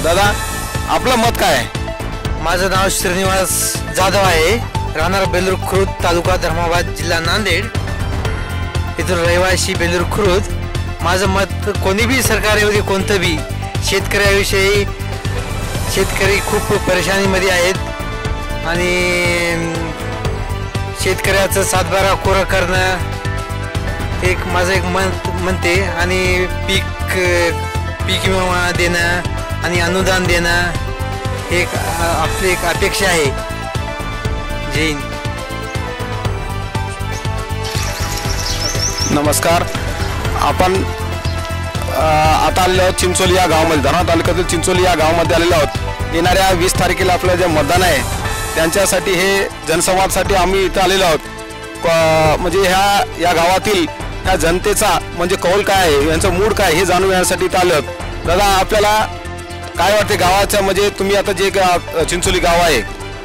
दादा आपलं मत काय आहे? माझं नाव श्रीनिवास जाधव आहे, राहणार बेलूर खुर्द, तालुका धर्माबाद, जिल्हा नांदेड. इथून रहिवासी बेलूर खुर्द. माझं मत कोणी बी सरकार येऊ दे, कोणतं बी, शेतकऱ्याविषयी शेतकरी खूप परेशानीमध्ये आहेत आणि शेतकऱ्याचं सातबारा कोरं करणं एक माझं एक मत म्हणते आणि पीक विमा देणं आणि अनुदान देणं एक आपली एक अपेक्षा आहे. जय हिंद. नमस्कार. आपण आता आलेलो आहोत चिंचोली या गावामध्ये, धरणा तालुक्यातील चिंचोली या गावामध्ये आलेलो आहोत. येणाऱ्या 20 तारखेला आपलं जे मतदान आहे त्यांच्यासाठी हे जनसंवादसाठी आम्ही इथं आलेलो आहोत. म्हणजे या गावातील ह्या जनतेचा म्हणजे कौल काय आहे, यांचं मूड काय हे जाणून घेण्यासाठी इथं आलो आहोत. दादा आपल्याला काय वाटते गावाचं, म्हणजे तुम्ही आता जे चिंचोली गाव आहे,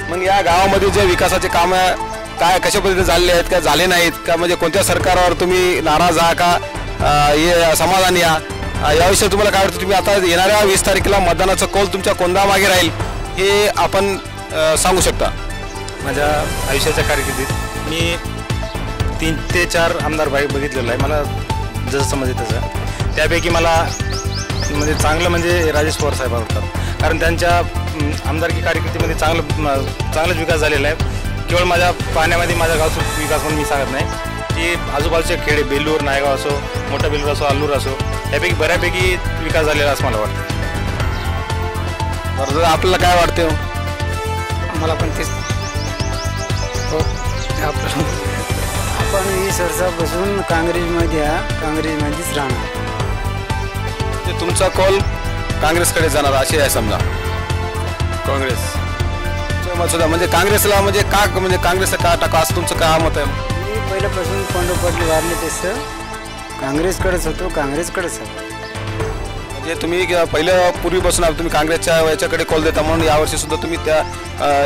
मग या गावामध्ये जे विकासाचे कामं काय कशा पद्धतीने झालेले आहेत का झाले नाहीत का, म्हणजे कोणत्या सरकारवर तुम्ही नाराज आहात का हे समाधानी आहात, याविषयी तुम्हाला काय वाटतं? तुम्ही आता येणाऱ्या 20 तारखेला मतदानाचा कौल तुमच्या कोणत्या मागे राहील हे आपण सांगू शकता? माझ्या आयुष्याच्या कारकिर्दीत मी 3 ते 4 आमदार बघितलेलं आहे. मला जसं समजते तसं त्यापैकी मला म्हणजे चांगलं म्हणजे राजेश पवार साहेब आवडतात, कारण त्यांच्या आमदारकी कारकिर्दीमध्ये चांगलाच विकास झालेला आहे. केवळ माझ्या पाहण्यामध्ये माझ्या गावचा विकास म्हणून मी सांगत नाही, की आजूबाजूचे खेडे बेलूर, नायगाव असो, मोठा बेलूर असो, अल्लूर असो, यापैकी बऱ्यापैकी विकास झालेला असं मला वाटतं. बरं, आपल्याला काय वाटते? मला पण तेच आपण 20 वर्षापासून काँग्रेसमध्येच राहणार. ते तुमचा कौल काँग्रेसकडे जाणार असे आहे समजा. काँग्रेस मत सुद्धा म्हणजे काँग्रेसला म्हणजे का, म्हणजे काँग्रेसला का टाका असं तुमचं काय मत आहे? मी पहिल्यापासून पंढरपूरला वारले तसं काँग्रेसकडेच होतो, काँग्रेसकडेच होतो. म्हणजे तुम्ही पहिल्या पूर्वीपासून तुम्ही काँग्रेसच्या याच्याकडे कौल देता, म्हणून यावर्षी सुद्धा तुम्ही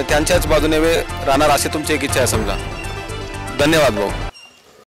त्यांच्याच बाजूने राहणार अशी तुमची एक इच्छा आहे समजा. धन्यवाद भाऊ.